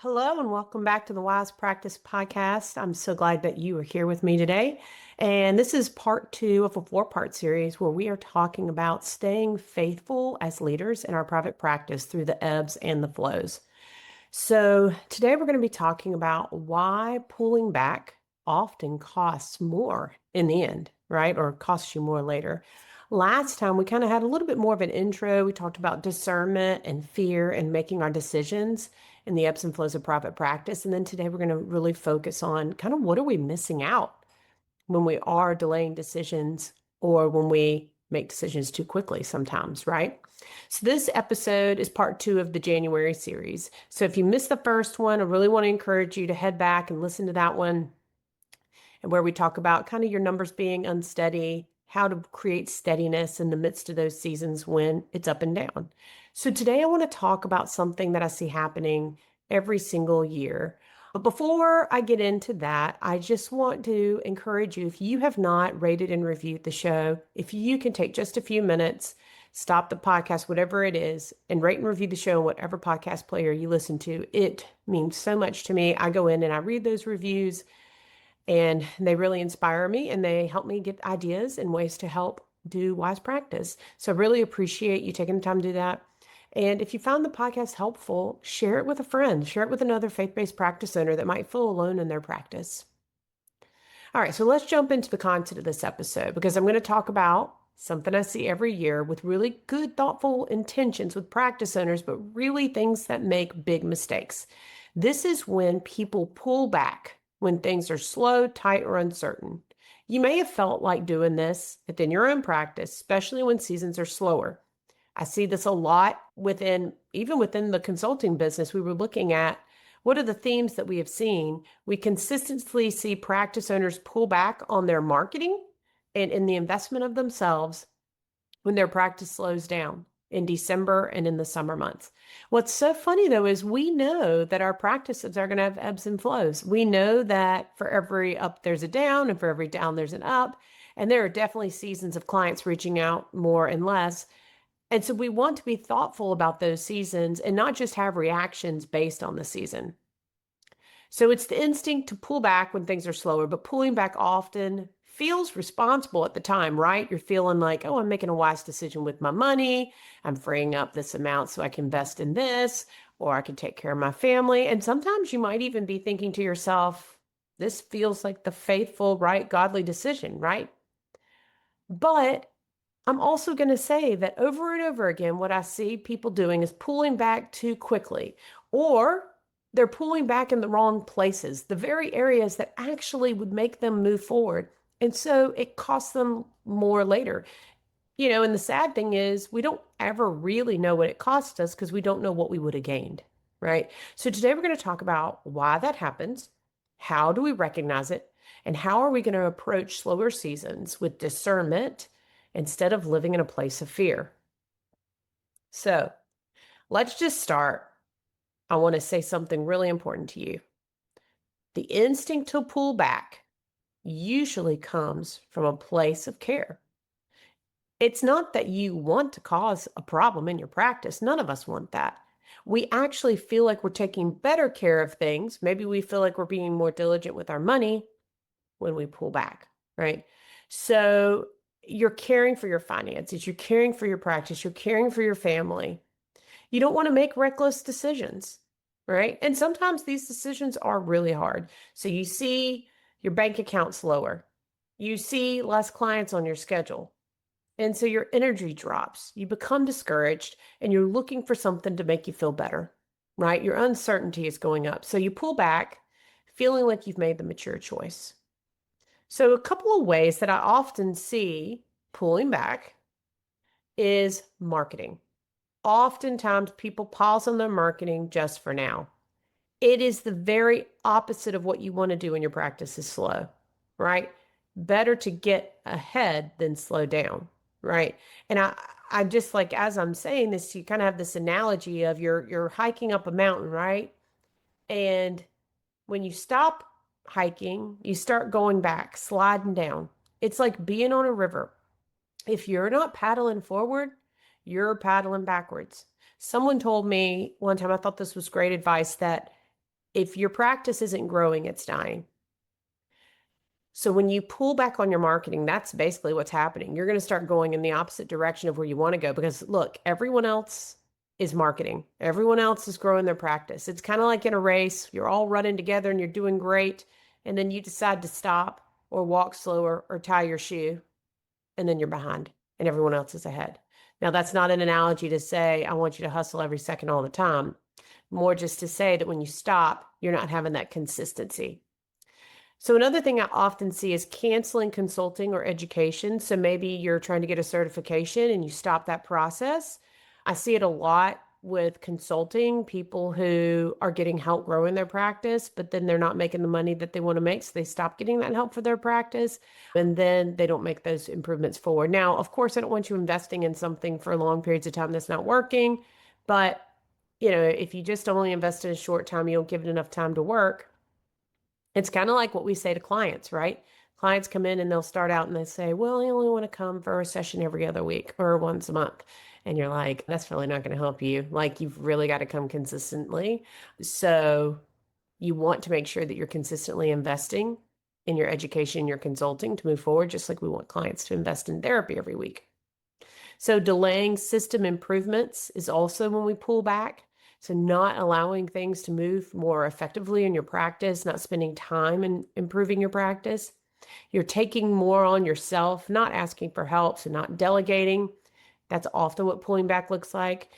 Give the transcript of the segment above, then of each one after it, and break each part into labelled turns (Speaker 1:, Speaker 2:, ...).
Speaker 1: Hello and welcome back to the Wise Practice Podcast. I'm so glad that you are here with me today. And this is part two of a four-part series where we are talking about staying faithful as leaders in our private practice through the ebbs and the flows. So today we're going to be talking about why pulling back often costs more in the end, right? Or costs you more later. Last time we kind of had a little bit more of an intro. We talked about discernment and fear and making our decisions in the ebbs and flows of private practice. And then today we're going to really focus on kind of what are we missing out when we are delaying decisions or when we make decisions too quickly sometimes, right? So this episode is part two of the January series. So if you missed the first one, I really want to encourage you to head back and listen to that one, and where we talk about kind of your numbers being unsteady, how to create steadiness in the midst of those seasons when it's up and down. So today I want to talk about something that I see happening every single year. But before I get into that, I just want to encourage you, if you have not rated and reviewed the show, if you can take just a few minutes, stop the podcast, whatever it is, and rate and review the show on whatever podcast player you listen to. It means so much to me. I go in and I read those reviews, and they really inspire me and they help me get ideas and ways to help do wise practice. So I really appreciate you taking the time to do that. And if you found the podcast helpful, share it with a friend, share it with another faith-based practice owner that might feel alone in their practice. All right, so let's jump into the content of this episode because I'm going to talk about something I see every year with really good, thoughtful intentions with practice owners, but really things that make big mistakes. This is when people pull back when things are slow, tight, or uncertain. You may have felt like doing this within your own practice, especially when seasons are slower. I see this a lot even within the consulting business. We were looking at what are the themes that we have seen. We consistently see practice owners pull back on their marketing and in the investment of themselves when their practice slows down in December and in the summer months. What's so funny though is we know that our practices are going to have ebbs and flows. We know that for every up there's a down, and for every down there's an up. And there are definitely seasons of clients reaching out more and less. And so we want to be thoughtful about those seasons and not just have reactions based on the season. So it's the instinct to pull back when things are slower, but pulling back often feels responsible at the time, right? You're feeling like, oh, I'm making a wise decision with my money. I'm freeing up this amount so I can invest in this, or I can take care of my family. And sometimes you might even be thinking to yourself, this feels like the faithful, right, godly decision, right? But I'm also going to say that over and over again, what I see people doing is pulling back too quickly, or they're pulling back in the wrong places, the very areas that actually would make them move forward. And so it costs them more later. And the sad thing is we don't ever really know what it cost us because we don't know what we would have gained, right? So today we're going to talk about why that happens, how do we recognize it, and how are we going to approach slower seasons with discernment instead of living in a place of fear. So let's just start. I want to say something really important to you. The instinct to pull back usually comes from a place of care. It's not that you want to cause a problem in your practice. None of us want that. We actually feel like we're taking better care of things. Maybe we feel like we're being more diligent with our money when we pull back, right? So you're caring for your finances, you're caring for your practice, you're caring for your family. You don't want to make reckless decisions, right? And sometimes these decisions are really hard. So you see your bank account slower, you see less clients on your schedule. And so your energy drops, you become discouraged, and you're looking for something to make you feel better, right? Your uncertainty is going up. So you pull back, feeling like you've made the mature choice. So a couple of ways that I often see pulling back is marketing. Oftentimes people pause on their marketing just for now. It is the very opposite of what you want to do when your practice is slow, right? Better to get ahead than slow down, right? And I just like, as I'm saying this, you kind of have this analogy of you're hiking up a mountain, right? And when you stop hiking, you start going back, sliding down. It's like being on a river. If you're not paddling forward, you're paddling backwards. Someone told me one time, I thought this was great advice, that If your practice isn't growing, it's dying. So when you pull back on your marketing, that's basically what's happening. You're going to start going in the opposite direction of where you want to go because look, everyone else is marketing. Everyone else is growing their practice. It's kind of like in a race. You're all running together and you're doing great. And then you decide to stop or walk slower or tie your shoe. And then you're behind and everyone else is ahead. Now, that's not an analogy to say, I want you to hustle every second all the time. More just to say that when you stop, you're not having that consistency. So another thing I often see is canceling consulting or education. So maybe you're trying to get a certification and you stop that process. I see it a lot with consulting, people who are getting help growing their practice, but then they're not making the money that they want to make. So they stop getting that help for their practice and then they don't make those improvements forward. Now, of course, I don't want you investing in something for long periods of time that's not working, but if you just only invest in a short time, you don't give it enough time to work. It's kind of like what we say to clients, right? Clients come in and they'll start out and they say, well, I only want to come for a session every other week or once a month. And you're like, that's really not going to help you. Like, you've really got to come consistently. So you want to make sure that you're consistently investing in your education, your consulting to move forward, just like we want clients to invest in therapy every week. So delaying system improvements is also when we pull back. So not allowing things to move more effectively in your practice, not spending time in improving your practice. You're taking more on yourself, not asking for help, so not delegating. That's often what pulling back looks like.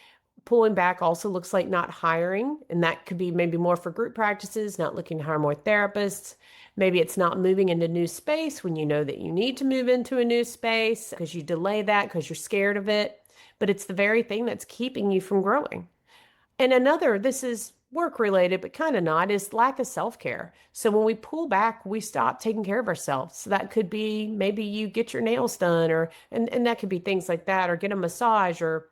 Speaker 1: Pulling back also looks like not hiring, and that could be maybe more for group practices, not looking to hire more therapists. Maybe it's not moving into new space when you know that you need to move into a new space because you delay that because you're scared of it. But it's the very thing that's keeping you from growing. And another, this is work related, but kind of not, is lack of self-care. So when we pull back, we stop taking care of ourselves. So that could be maybe you get your nails done and that could be things like that, or get a massage, or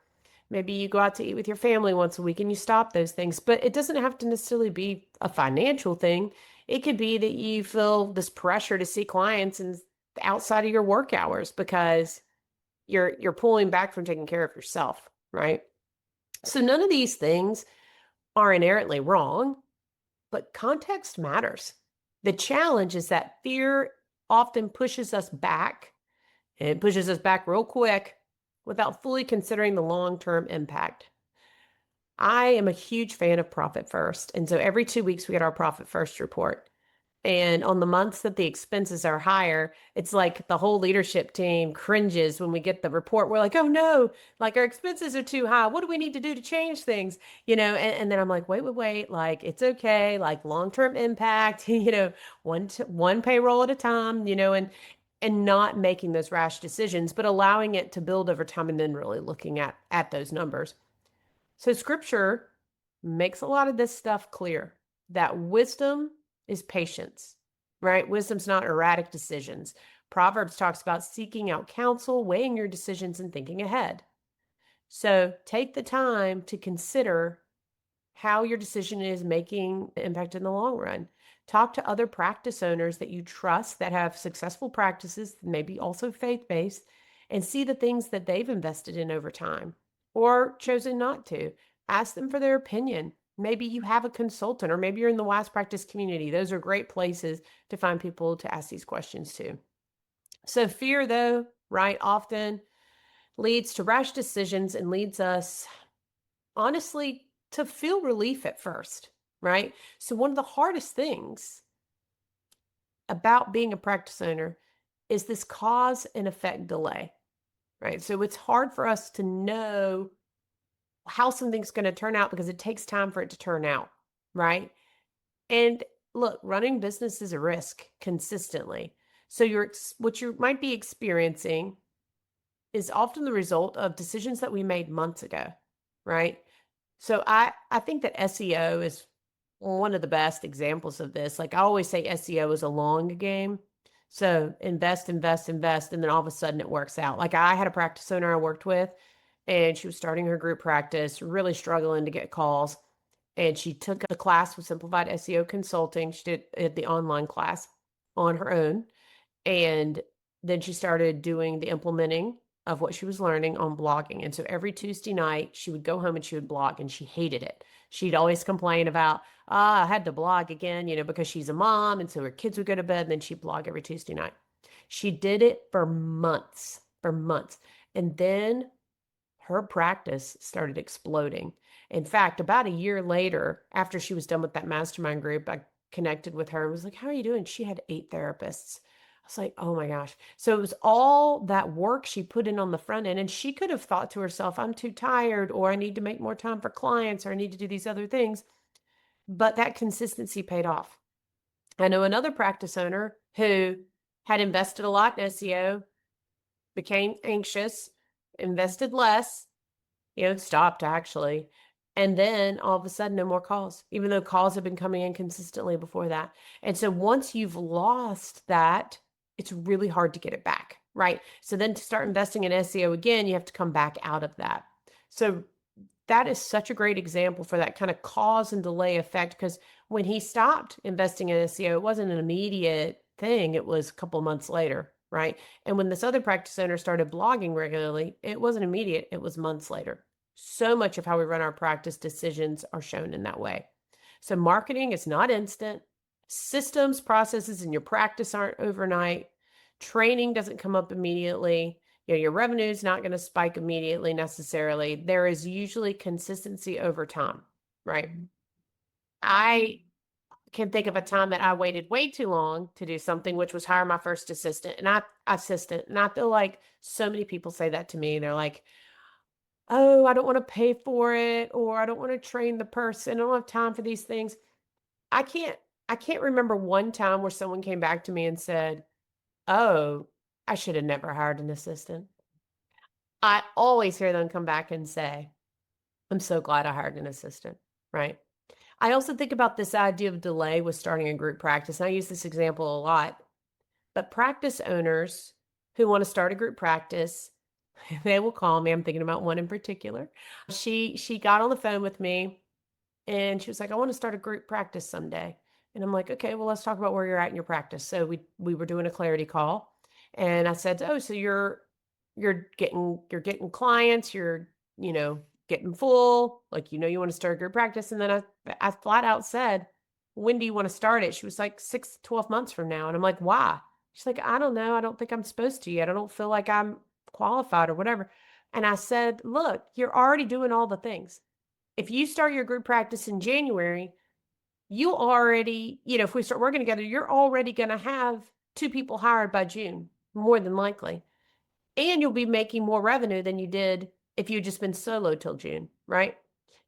Speaker 1: maybe you go out to eat with your family once a week and you stop those things. But it doesn't have to necessarily be a financial thing. It could be that you feel this pressure to see clients and outside of your work hours because you're pulling back from taking care of yourself, right? So none of these things are inherently wrong, but context matters. The challenge is that fear often pushes us back, and it pushes us back real quick without fully considering the long-term impact. I am a huge fan of Profit First, and so every 2 weeks we get our Profit First report. And on the months that the expenses are higher, it's like the whole leadership team cringes when we get the report. We're like, oh no, like our expenses are too high. What do we need to do to change things? And then I'm like, wait, like it's okay, like long-term impact, one payroll at a time, and not making those rash decisions, but allowing it to build over time and then really looking at those numbers. So scripture makes a lot of this stuff clear that wisdom is patience, right? Wisdom's not erratic decisions. Proverbs talks about seeking out counsel, weighing your decisions, and thinking ahead. So take the time to consider how your decision is making an impact in the long run. Talk to other practice owners that you trust that have successful practices, maybe also faith-based, and see the things that they've invested in over time or chosen not to. Ask them for their opinion. Maybe you have a consultant, or maybe you're in the Wise Practice community. Those are great places to find people to ask these questions to. So fear, though, right, often leads to rash decisions and leads us, honestly, to feel relief at first, right? So one of the hardest things about being a practice owner is this cause and effect delay, right? So it's hard for us to know how something's going to turn out because it takes time for it to turn out, right? And look, running business is a risk consistently. So what you might be experiencing is often the result of decisions that we made months ago, right? So I think that SEO is one of the best examples of this. Like I always say, SEO is a long game. So invest, and then all of a sudden it works out. Like I had a practice owner I worked with, and she was starting her group practice, really struggling to get calls. And she took a class with Simplified SEO Consulting. She did the online class on her own. And then she started doing the implementing of what she was learning on blogging. And so every Tuesday night, she would go home and she would blog, and she hated it. She'd always complain about, I had to blog again, because she's a mom. And so her kids would go to bed, and then she'd blog every Tuesday night. She did it for months, for months. And then her practice started exploding. In fact, about a year later, after she was done with that mastermind group, I connected with her and was like, how are you doing? She had 8 therapists. I was like, oh my gosh. So it was all that work she put in on the front end. And she could have thought to herself, I'm too tired, or I need to make more time for clients, or I need to do these other things. But that consistency paid off. I know another practice owner who had invested a lot in SEO, became anxious, invested less, stopped actually. And then all of a sudden, no more calls, even though calls have been coming in consistently before that. And so once you've lost that, it's really hard to get it back, right? So then to start investing in SEO again, you have to come back out of that. So that is such a great example for that kind of cause and delay effect, because when he stopped investing in SEO, it wasn't an immediate thing. It was a couple months later, right? And when this other practice owner started blogging regularly, it wasn't immediate. It was months later. So much of how we run our practice decisions are shown in that way. So marketing is not instant. Systems, processes, and your practice aren't overnight. Training doesn't come up immediately. Your revenue is not going to spike immediately necessarily. There is usually consistency over time, right? I can think of a time that I waited way too long to do something, which was hire my first assistant. And I feel like so many people say that to me. They're like, oh, I don't want to pay for it, or I don't want to train the person. I don't have time for these things. I can't I can't remember one time where someone came back to me and said, oh, I should have never hired an assistant. I always hear them come back and say, I'm so glad I hired an assistant, right? I also think about this idea of delay with starting a group practice. And I use this example a lot, but practice owners who want to start a group practice, they will call me. I'm thinking about one in particular. She got on the phone with me and she was like, I want to start a group practice someday. And I'm like, okay, well, let's talk about where you're at in your practice. So we were doing a clarity call, and I said, oh, so you're getting clients, you're getting full, like, you want to start a group practice. And then I flat out said, when do you want to start it? She was like 6 to 12 months from now. And I'm like, why? She's like, I don't know. I don't think I'm supposed to yet. I don't feel like I'm qualified or whatever. And I said, look, you're already doing all the things. If you start your group practice in January, you already, if we start working together, you're already going to have 2 people hired by June, more than likely. And you'll be making more revenue than you did if you'd just been solo till June, right?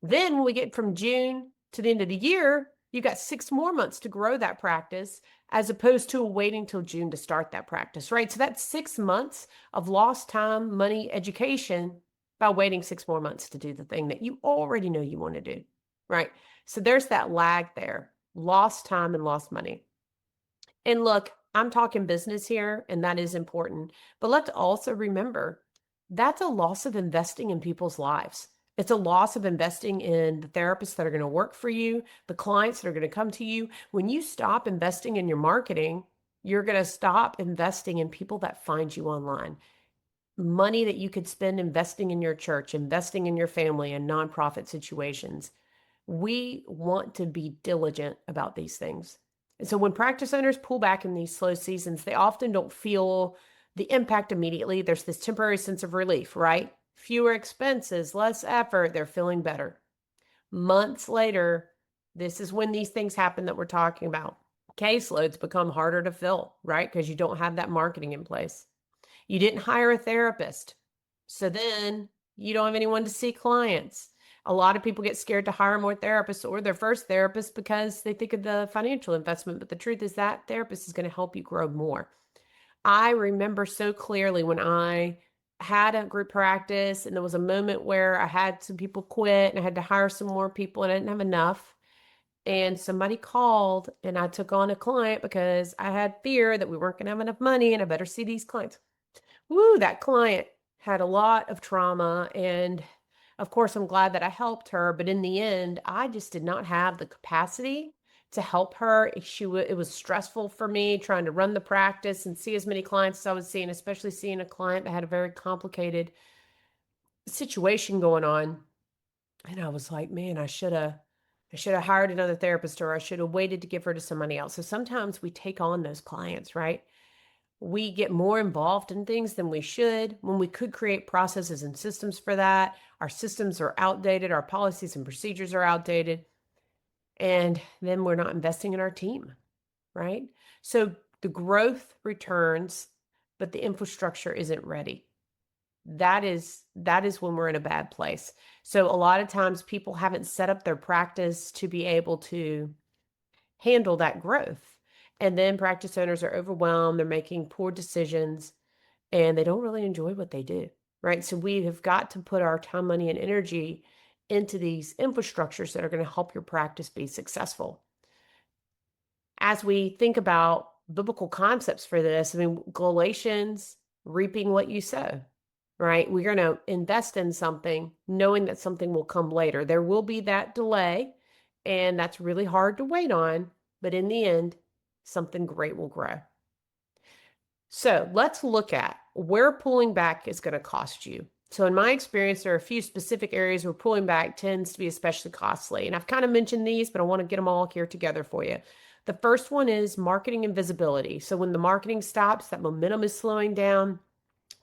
Speaker 1: Then when we get from June to the end of the year, you've got 6 more months to grow that practice, as opposed to waiting till June to start that practice, right? So that's 6 months of lost time, money, education by waiting 6 more months to do the thing that you already know you want to do, right? So there's that lag there, lost time and lost money. And look, I'm talking business here, and that is important. But let's also remember that's a loss of investing in people's lives. It's a loss of investing in the therapists that are going to work for you, the clients that are going to come to you. When you stop investing in your marketing, you're going to stop investing in people that find you online. Money that you could spend investing in your church, investing in your family, and nonprofit situations. We want to be diligent about these things. And so when practice owners pull back in these slow seasons, they often don't feel the impact immediately. There's this temporary sense of relief, right? Fewer expenses, less effort, they're feeling better. Months later, this is when these things happen that we're talking about. Caseloads become harder to fill, right? Because you don't have that marketing in place. You didn't hire a therapist. So then you don't have anyone to see clients. A lot of people get scared to hire more therapists or their first therapist because they think of the financial investment. But the truth is that therapist is going to help you grow more. I remember so clearly when I had a group practice and there was a moment where I had some people quit and I had to hire some more people and I didn't have enough. And somebody called and I took on a client because I had fear that we weren't going to have enough money and I better see these clients. Woo, that client had a lot of trauma. And of course, I'm glad that I helped her. But in the end, I just did not have the capacity to help her. It was stressful for me trying to run the practice and see as many clients as I was seeing, especially seeing a client that had a very complicated situation going on. And I was like, man, I should have hired another therapist, or I should have waited to give her to somebody else. So sometimes we take on those clients, right? We get more involved in things than we should when we could create processes and systems for that. Our systems are outdated, our policies and procedures are outdated, and then we're not investing in our team, right? So the growth returns, but the infrastructure isn't ready. That is when we're in a bad place. So a lot of times people haven't set up their practice to be able to handle that growth. And then practice owners are overwhelmed, they're making poor decisions, and they don't really enjoy what they do, right? So we have got to put our time, money, and energy into these infrastructures that are going to help your practice be successful. As we think about biblical concepts for this, I mean, Galatians, reaping what you sow, right? We're going to invest in something knowing that something will come later. There will be that delay, and that's really hard to wait on, but in the end, something great will grow. So let's look at where pulling back is going to cost you. So in my experience, there are a few specific areas where pulling back tends to be especially costly. And I've kind of mentioned these, but I want to get them all here together for you. The first one is marketing and visibility. So when the marketing stops, that momentum is slowing down.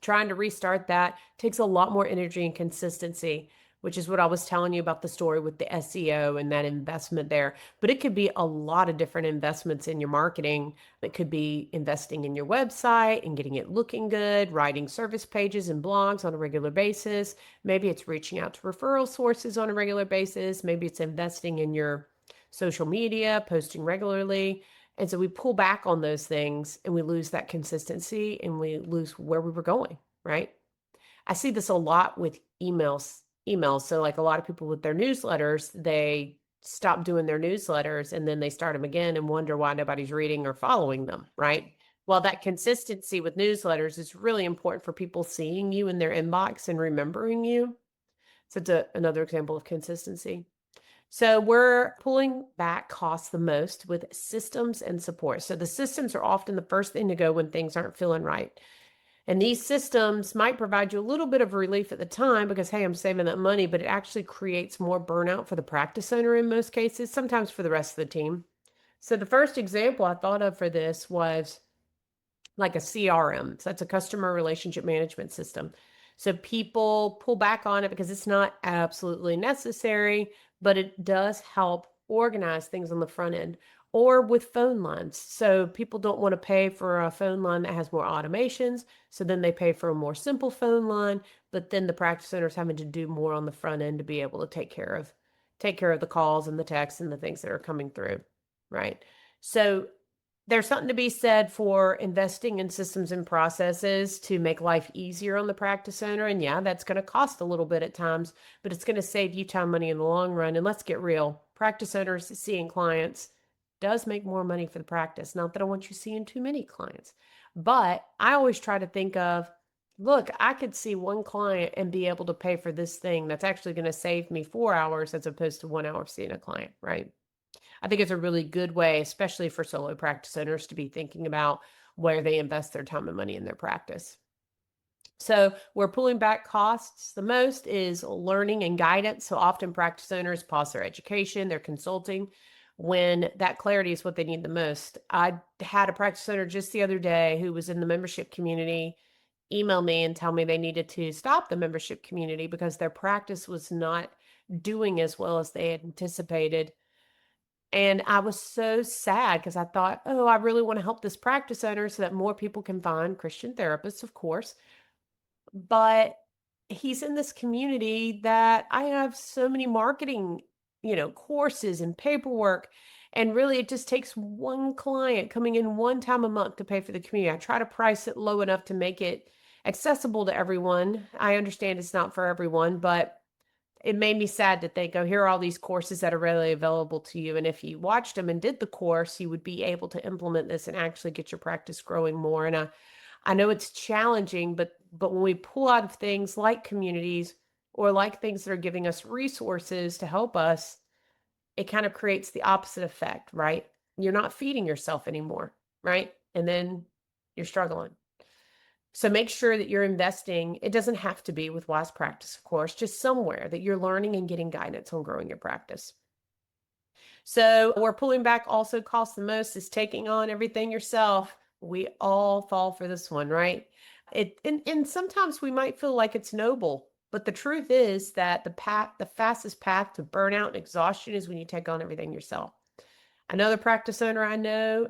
Speaker 1: Trying to restart that takes a lot more energy and consistency, which is what I was telling you about the story with the SEO and that investment there. But it could be a lot of different investments in your marketing. It could be investing in your website and getting it looking good, writing service pages and blogs on a regular basis. Maybe it's reaching out to referral sources on a regular basis. Maybe it's investing in your social media, posting regularly. And so we pull back on those things and we lose that consistency and we lose where we were going, right? I see this a lot with emails. So like a lot of people with their newsletters, they stop doing their newsletters and then they start them again and wonder why nobody's reading or following them, right? Well, that consistency with newsletters is really important for people seeing you in their inbox and remembering you. So it's another example of consistency. So we're pulling back costs the most with systems and support. So the systems are often the first thing to go when things aren't feeling right. And these systems might provide you a little bit of relief at the time because, hey, I'm saving that money, but it actually creates more burnout for the practice owner in most cases, sometimes for the rest of the team. So the first example I thought of for this was like a CRM. So that's a customer relationship management system. So people pull back on it because it's not absolutely necessary, but it does help organize things on the front end. Or with phone lines. So people don't want to pay for a phone line that has more automations. So then they pay for a more simple phone line, but then the practice owner's having to do more on the front end to be able to take care of the calls and the texts and the things that are coming through. Right. So there's something to be said for investing in systems and processes to make life easier on the practice owner. And yeah, that's going to cost a little bit at times, but it's going to save you time, money in the long run. And let's get real. Practice owners seeing clients does make more money for the practice. Not that I want you seeing too many clients, but I always try to think of, look, I could see one client and be able to pay for this thing that's actually going to save me 4 hours as opposed to 1 hour seeing a client, right? I think it's a really good way, especially for solo practice owners, to be thinking about where they invest their time and money in their practice. So where pulling back costs the most is learning and guidance. So often practice owners pause their education, their consulting, when that clarity is what they need the most. I had a practice owner just the other day who was in the membership community email me and tell me they needed to stop the membership community because their practice was not doing as well as they had anticipated. And I was so sad because I thought, oh, I really want to help this practice owner so that more people can find Christian therapists, of course. But he's in this community that I have so many marketing, courses and paperwork. And really, it just takes one client coming in one time a month to pay for the community. I try to price it low enough to make it accessible to everyone. I understand it's not for everyone, but it made me sad to think, oh, here are all these courses that are readily available to you. And if you watched them and did the course, you would be able to implement this and actually get your practice growing more. And I know it's challenging, but when we pull out of things like communities or like things that are giving us resources to help us, it kind of creates the opposite effect, right? You're not feeding yourself anymore, right? And then you're struggling. So make sure that you're investing. It doesn't have to be with Wise Practice, of course, just somewhere that you're learning and getting guidance on growing your practice. So where pulling back also costs the most is taking on everything yourself. We all fall for this one, right? And sometimes we might feel like it's noble, but the truth is that the fastest path to burnout and exhaustion is when you take on everything yourself. Another practice owner I know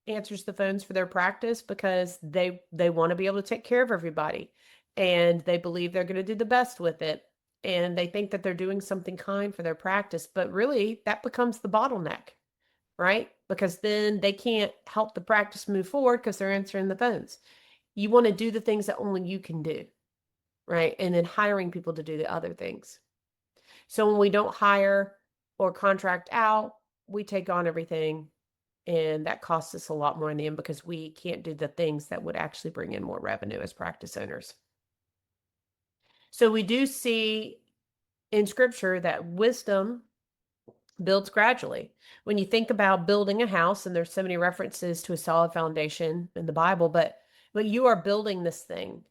Speaker 1: answers the phones for their practice because they want to be able to take care of everybody, and they believe they're going to do the best with it, and they think that they're doing something kind for their practice, but really that becomes the bottleneck, right? Because then they can't help the practice move forward because they're answering the phones. You want to do the things that only you can do, right? And then hiring people to do the other things. So when we don't hire or contract out, we take on everything, and that costs us a lot more in the end because we can't do the things that would actually bring in more revenue as practice owners. So we do see in scripture that wisdom builds gradually. When you think about building a house, and there's so many references to a solid foundation in the Bible, but you are building this thing,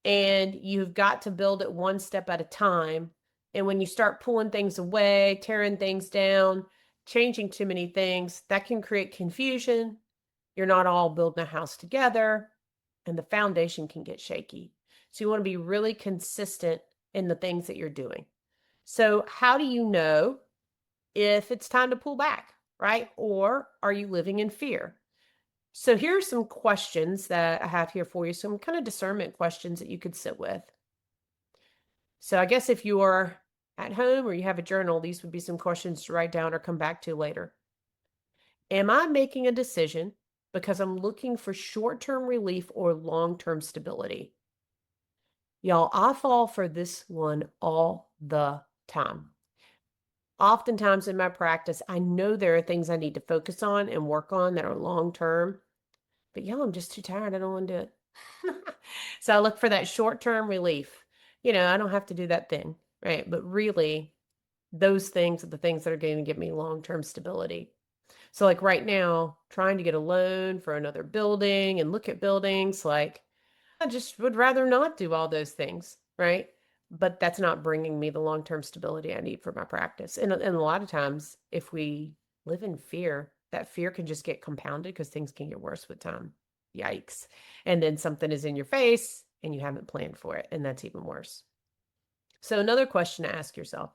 Speaker 1: and you've got to build it one step at a time. And when you start pulling things away, tearing things down, changing too many things, that can create confusion. You're not all building a house together, and the foundation can get shaky. So you want to be really consistent in the things that you're doing. So how do you know if it's time to pull back, right? Or are you living in fear? So here are some questions that I have here for you, some kind of discernment questions that you could sit with. So I guess if you are at home or you have a journal, these would be some questions to write down or come back to later. Am I making a decision because I'm looking for short-term relief or long-term stability? Y'all, I fall for this one all the time. Oftentimes in my practice, I know there are things I need to focus on and work on that are long-term, but y'all, I'm just too tired. I don't want to do it. So I look for that short-term relief. I don't have to do that thing, right? But really, those things are the things that are going to give me long-term stability. So like right now, trying to get a loan for another building and look at buildings, like I just would rather not do all those things, right? But that's not bringing me the long-term stability I need for my practice. And a lot of times, if we live in fear, that fear can just get compounded because things can get worse with time. Yikes. And then something is in your face and you haven't planned for it, and that's even worse. So another question to ask yourself,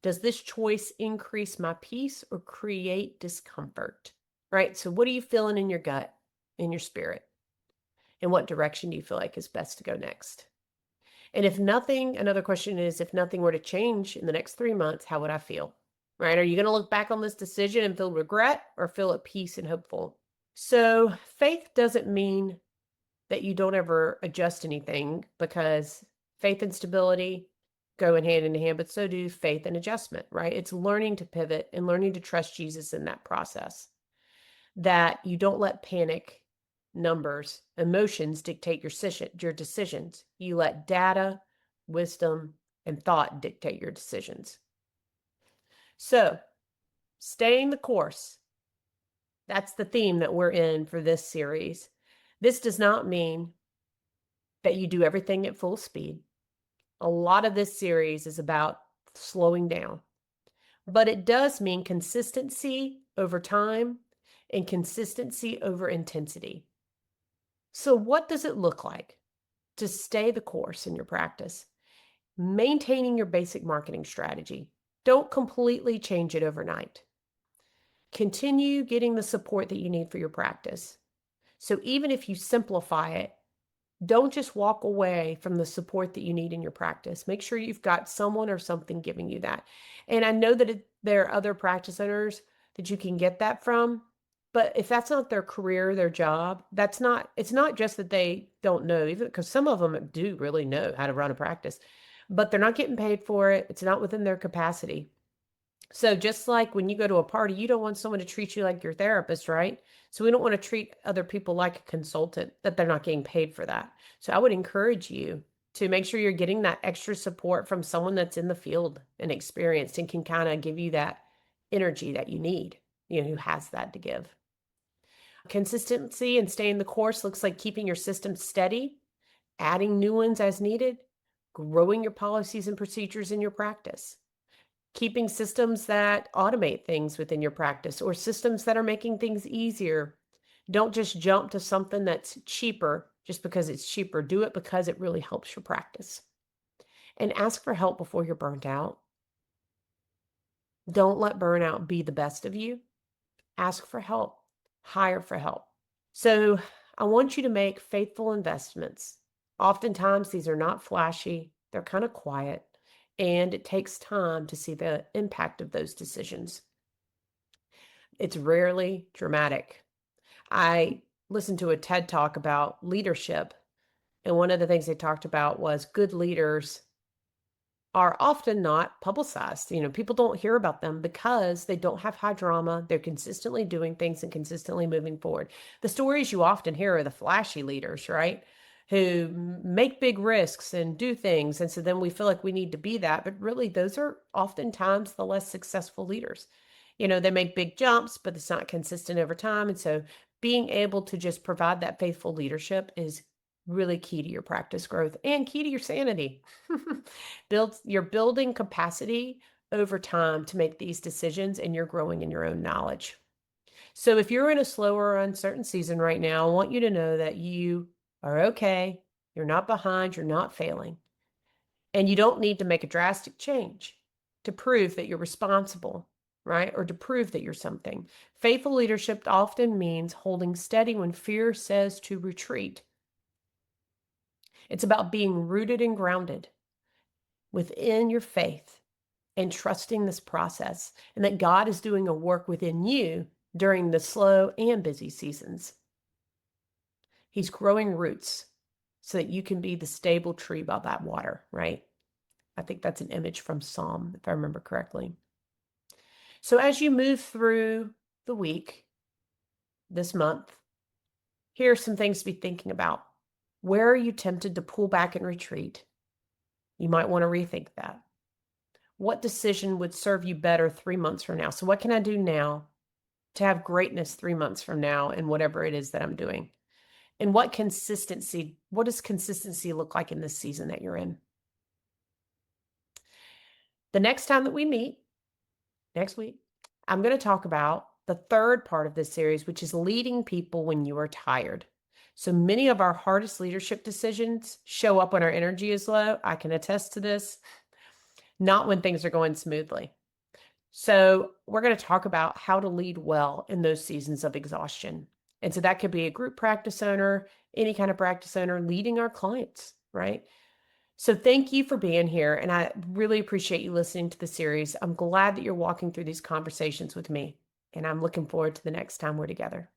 Speaker 1: does this choice increase my peace or create discomfort? Right? So what are you feeling in your gut, in your spirit? And what direction do you feel like is best to go next? And another question is, if nothing were to change in the next 3 months, how would I feel? Right? Are you going to look back on this decision and feel regret or feel at peace and hopeful? So faith doesn't mean that you don't ever adjust anything, because faith and stability go in hand, but so do faith and adjustment, right? It's learning to pivot and learning to trust Jesus in that process, that you don't let panic, numbers, emotions dictate your decisions. You let data, wisdom, and thought dictate your decisions. So, staying the course. That's the theme that we're in for this series. This does not mean that you do everything at full speed. A lot of this series is about slowing down, but it does mean consistency over time and consistency over intensity. So what does it look like to stay the course in your practice? Maintaining your basic marketing strategy. Don't completely change it overnight. Continue getting the support that you need for your practice. So even if you simplify it, don't just walk away from the support that you need in your practice. Make sure you've got someone or something giving you that. And I know that there are other practice owners that you can get that from, but if that's not their career, their job, it's not just that they don't know, even because some of them do really know how to run a practice, but they're not getting paid for it. It's not within their capacity. So just like when you go to a party, you don't want someone to treat you like your therapist, right? So we don't want to treat other people like a consultant, that they're not getting paid for that. So I would encourage you to make sure you're getting that extra support from someone that's in the field and experienced and can kind of give you that energy that you need, who has that to give. Consistency and staying the course looks like keeping your system steady, adding new ones as needed, growing your policies and procedures in your practice, keeping systems that automate things within your practice or systems that are making things easier. Don't just jump to something that's cheaper just because it's cheaper. Do it because it really helps your practice. And ask for help before you're burnt out. Don't let burnout be the best of you. Ask for help. Hire for help. So I want you to make faithful investments. Oftentimes, these are not flashy, they're kind of quiet, and it takes time to see the impact of those decisions. It's rarely dramatic. I listened to a TED talk about leadership, and one of the things they talked about was good leaders are often not publicized. People don't hear about them because they don't have high drama. They're consistently doing things and consistently moving forward. The stories you often hear are the flashy leaders, right? Who make big risks and do things. And so then we feel like we need to be that. But really, those are oftentimes the less successful leaders. They make big jumps, but it's not consistent over time. And so being able to just provide that faithful leadership is really key to your practice growth and key to your sanity. You're building capacity over time to make these decisions, and you're growing in your own knowledge. So if you're in a slower or uncertain season right now, I want you to know that you are okay. You're not behind. You're not failing. And you don't need to make a drastic change to prove that you're responsible, right? Or to prove that you're something. Faithful leadership often means holding steady when fear says to retreat. It's about being rooted and grounded within your faith and trusting this process, and that God is doing a work within you during the slow and busy seasons. He's growing roots so that you can be the stable tree by that water, right? I think that's an image from Psalm, if I remember correctly. So as you move through the week, this month, here are some things to be thinking about. Where are you tempted to pull back and retreat? You might want to rethink that. What decision would serve you better 3 months from now? So what can I do now to have greatness 3 months from now in whatever it is that I'm doing? And what does consistency look like in this season that you're in? The next time that we meet, next week, I'm going to talk about the third part of this series, which is leading people when you are tired. So many of our hardest leadership decisions show up when our energy is low. I can attest to this, not when things are going smoothly. So we're going to talk about how to lead well in those seasons of exhaustion. And so that could be a group practice owner, any kind of practice owner leading our clients, right? So thank you for being here. And I really appreciate you listening to the series. I'm glad that you're walking through these conversations with me. And I'm looking forward to the next time we're together.